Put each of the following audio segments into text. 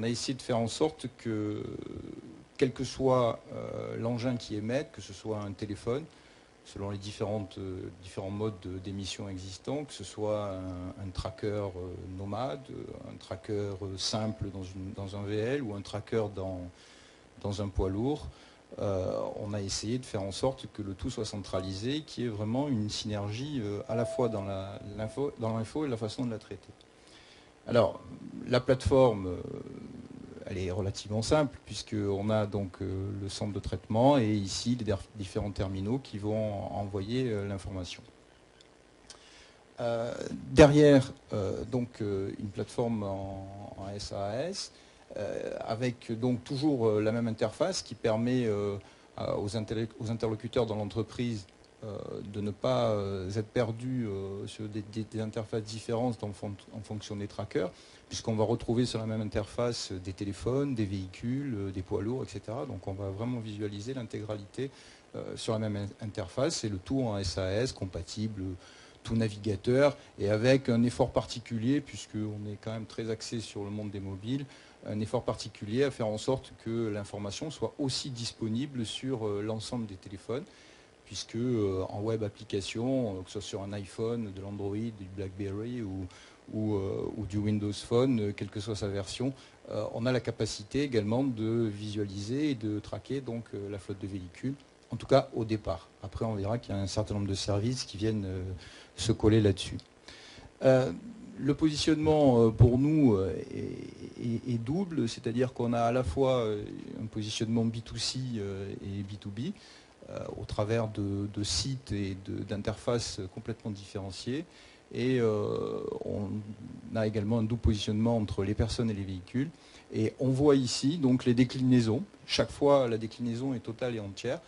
on a essayé de faire en sorte que, quel que soit l'engin qui émette, que ce soit un téléphone, selon les différents modes d'émission existants, que ce soit un tracker nomade, un tracker simple dans un VL ou un tracker dans un poids lourd, on a essayé de faire en sorte que le tout soit centralisé, qu'il y ait vraiment une synergie à la fois dans l'info et la façon de la traiter. Alors, la plateforme, elle est relativement simple, puisqu'on a donc le centre de traitement et ici les différents terminaux qui vont envoyer l'information. Derrière, donc une plateforme en SAS, avec donc toujours la même interface qui permet aux interlocuteurs dans l'entreprise de ne pas être perdus sur des interfaces différentes en fonction des trackers, puisqu'on va retrouver sur la même interface des téléphones, des véhicules, des poids lourds, etc. Donc on va vraiment visualiser l'intégralité sur la même interface, et le tout en SAS, compatible, tout navigateur, et avec un effort particulier, puisqu'on est quand même très axé sur le monde des mobiles, un effort particulier à faire en sorte que l'information soit aussi disponible sur l'ensemble des téléphones, puisque en web application, que ce soit sur un iPhone, de l'Android, du BlackBerry ou du Windows Phone, quelle que soit sa version, on a la capacité également de visualiser et de traquer donc la flotte de véhicules, en tout cas au départ. Après, on verra qu'il y a un certain nombre de services qui viennent se coller là-dessus. Le positionnement pour nous est double, c'est-à-dire qu'on a à la fois un positionnement B2C et B2B, au travers de sites et d'interfaces complètement différenciées. Et on a également un double positionnement entre les personnes et les véhicules. Et on voit ici donc les déclinaisons. Chaque fois, la déclinaison est totale et entière.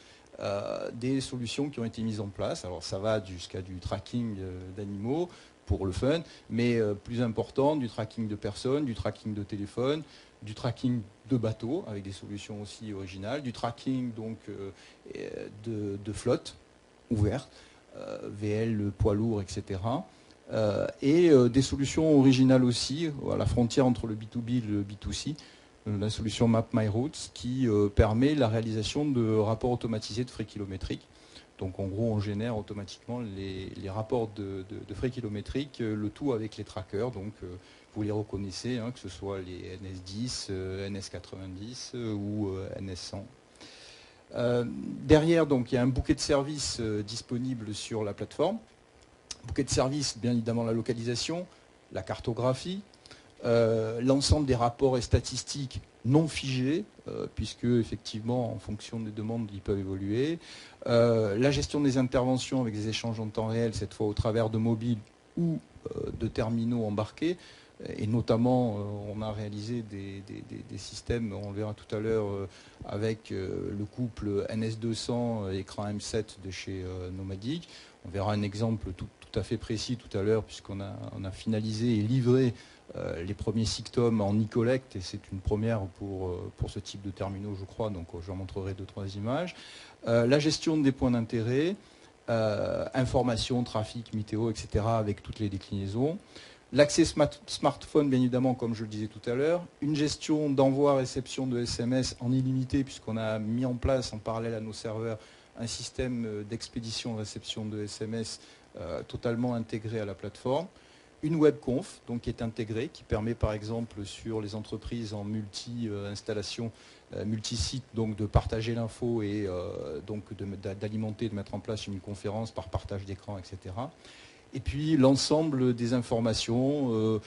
Des solutions qui ont été mises en place. Alors ça va jusqu'à du tracking d'animaux pour le fun, mais plus important, du tracking de personnes, du tracking de téléphone, du tracking de bateaux avec des solutions aussi originales, du tracking donc de flotte ouverte, VL, poids lourd, etc. Et des solutions originales aussi, à la frontière entre le B2B et le B2C, la solution MapMyRoutes qui permet la réalisation de rapports automatisés de frais kilométriques. Donc en gros, on génère automatiquement les rapports de frais kilométriques, le tout avec les trackers. Donc vous les reconnaissez, hein, que ce soit les NS10, NS90 ou NS100. Derrière, donc, il y a un bouquet de services disponible sur la plateforme. Bouquet de services, bien évidemment, la localisation, la cartographie, l'ensemble des rapports et statistiques non figés, puisque effectivement en fonction des demandes ils peuvent évoluer, la gestion des interventions avec des échanges en temps réel, cette fois au travers de mobiles ou de terminaux embarqués, et notamment on a réalisé des systèmes, on le verra tout à l'heure, avec le couple NS200 écran M7 de chez Nomadic. On verra un exemple tout à fait précis tout à l'heure, puisqu'on a finalisé et livré les premiers SIGTOM en e-collect, et c'est une première pour ce type de terminaux, je crois, donc je vous montrerai 2-3 images. La gestion des points d'intérêt, information, trafic, météo, etc., avec toutes les déclinaisons. L'accès smartphone, bien évidemment, comme je le disais tout à l'heure. Une gestion d'envoi-réception de SMS en illimité, puisqu'on a mis en place, en parallèle à nos serveurs, un système d'expédition-réception de SMS totalement intégré à la plateforme. Une webconf donc, qui est intégrée, qui permet par exemple sur les entreprises en multi-installation, multi-site, donc de partager l'info et donc d'alimenter, de mettre en place une conférence par partage d'écran, etc. Et puis l'ensemble des informations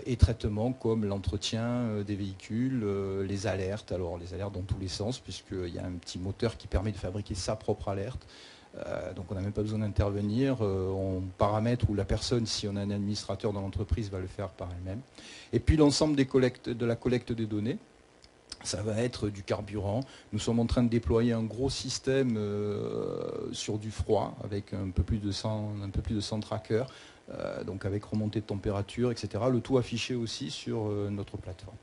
et traitements comme l'entretien des véhicules, les alertes, alors les alertes dans tous les sens, puisqu'il y a un petit moteur qui permet de fabriquer sa propre alerte. Donc on n'a même pas besoin d'intervenir, on paramètre, ou la personne, si on a un administrateur dans l'entreprise, va le faire par elle-même. Et puis l'ensemble de la collecte des données, ça va être du carburant. Nous sommes en train de déployer un gros système sur du froid, avec un peu plus de 100 trackers, donc avec remontée de température, etc. Le tout affiché aussi sur notre plateforme.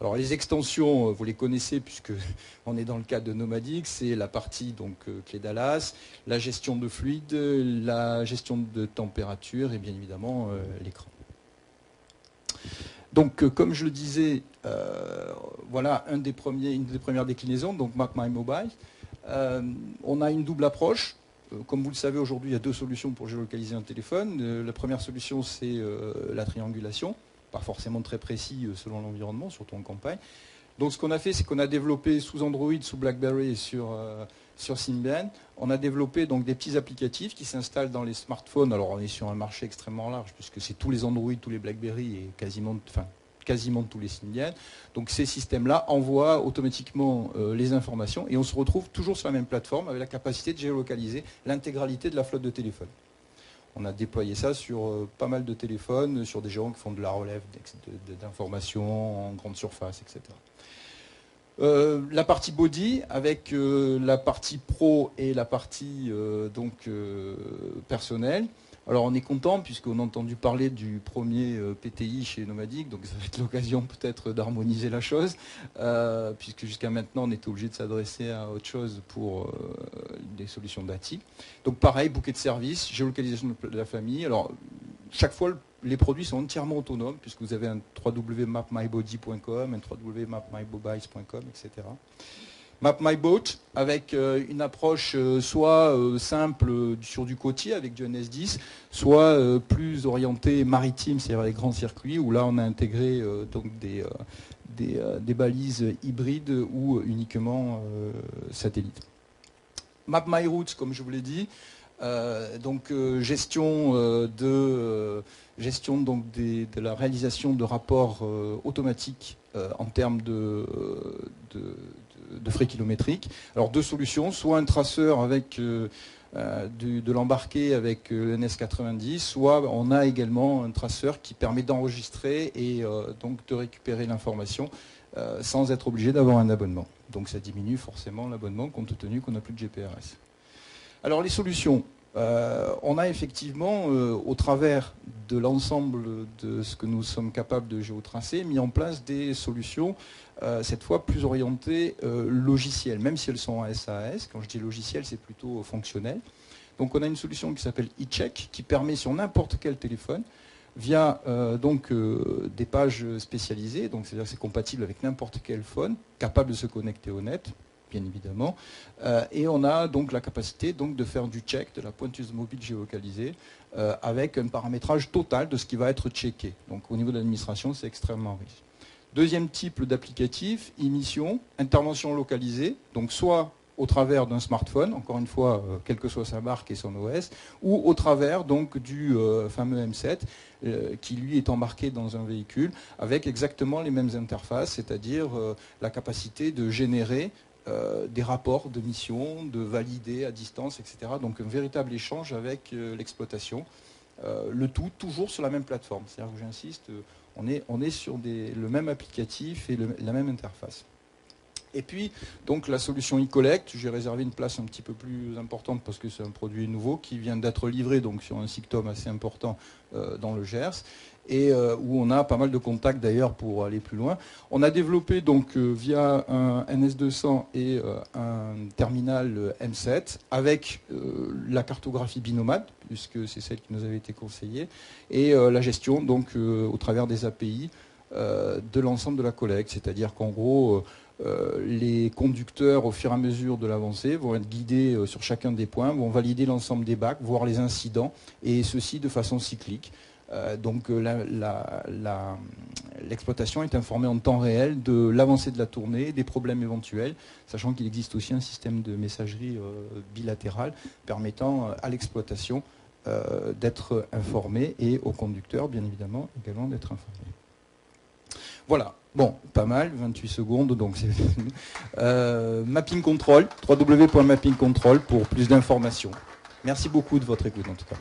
Alors les extensions, vous les connaissez puisque on est dans le cadre de Nomadic, c'est la partie donc clé Dallas, la gestion de fluide, la gestion de température et bien évidemment l'écran. Donc comme je le disais, voilà une des premières déclinaisons, donc MapMyMobile. On a une double approche. Comme vous le savez, aujourd'hui, il y a deux solutions pour géolocaliser un téléphone. La première solution, c'est la triangulation, pas forcément très précis selon l'environnement, surtout en campagne. Donc ce qu'on a fait, c'est qu'on a développé sous Android, sous BlackBerry et sur Symbian, on a développé donc des petits applicatifs qui s'installent dans les smartphones. Alors on est sur un marché extrêmement large, puisque c'est tous les Android, tous les BlackBerry et quasiment tous les Symbian. Donc ces systèmes-là envoient automatiquement les informations et on se retrouve toujours sur la même plateforme avec la capacité de géolocaliser l'intégralité de la flotte de téléphones. On a déployé ça sur pas mal de téléphones, sur des gens qui font de la relève d'informations en grande surface, etc. La partie body avec la partie pro et la partie personnelle. Alors on est content puisqu'on a entendu parler du premier PTI chez Nomadic, donc ça va être l'occasion peut-être d'harmoniser la chose, puisque jusqu'à maintenant on était obligé de s'adresser à autre chose pour des solutions d'ATI. Donc pareil, bouquet de services, géolocalisation de la famille. Alors chaque fois les produits sont entièrement autonomes puisque vous avez un www.mapmybody.com, un www.mapmymobiles.com, etc. MapMyBoat avec une approche soit simple sur du côtier avec du NS10, soit plus orientée maritime, c'est-à-dire les grands circuits où là on a intégré donc des balises hybrides ou uniquement satellites. MapMyRoutes, comme je vous l'ai dit, gestion de la réalisation de rapports automatiques en termes de frais kilométriques. Alors deux solutions, soit un traceur avec de l'embarqué avec NS90, soit on a également un traceur qui permet d'enregistrer et donc de récupérer l'information sans être obligé d'avoir un abonnement. Donc ça diminue forcément l'abonnement compte tenu qu'on n'a plus de GPRS. Alors les solutions, on a effectivement, au travers de l'ensemble de ce que nous sommes capables de géotracer, mis en place des solutions, cette fois plus orientées logicielles, même si elles sont en SAS. Quand je dis logiciel, c'est plutôt fonctionnel. Donc on a une solution qui s'appelle eCheck, qui permet sur n'importe quel téléphone, via des pages spécialisées, donc c'est-à-dire que c'est compatible avec n'importe quel phone, capable de se connecter au net, bien évidemment, et on a donc la capacité donc de faire du check, de la pointeuse mobile géolocalisée, avec un paramétrage total de ce qui va être checké. Donc au niveau de l'administration, c'est extrêmement riche. Deuxième type d'applicatif, émission, intervention localisée, donc soit au travers d'un smartphone, encore une fois, quelle que soit sa marque et son OS, ou au travers donc du fameux M7, qui lui est embarqué dans un véhicule, avec exactement les mêmes interfaces, c'est-à-dire la capacité de générer des rapports de mission, de valider à distance, etc. Donc un véritable échange avec l'exploitation. Le tout toujours sur la même plateforme. C'est-à-dire que j'insiste, on est sur le même applicatif et la même interface. Et puis, donc la solution eCollect, j'ai réservé une place un petit peu plus importante parce que c'est un produit nouveau qui vient d'être livré donc sur un SIGTOM assez important dans le Gers et où on a pas mal de contacts d'ailleurs pour aller plus loin. On a développé donc via un NS200 et un terminal M7 avec la cartographie binomade puisque c'est celle qui nous avait été conseillée et la gestion donc au travers des API de l'ensemble de la collecte, c'est-à-dire qu'en gros les conducteurs, au fur et à mesure de l'avancée, vont être guidés sur chacun des points, vont valider l'ensemble des bacs, voir les incidents, et ceci de façon cyclique. Donc l'exploitation est informée en temps réel de l'avancée de la tournée, des problèmes éventuels, sachant qu'il existe aussi un système de messagerie bilatérale permettant à l'exploitation d'être informé et au conducteur, bien évidemment, également d'être informé. Voilà, bon, pas mal, 28 secondes, donc c'est Mapping Control, www.mappingcontrol pour plus d'informations. Merci beaucoup de votre écoute en tout cas.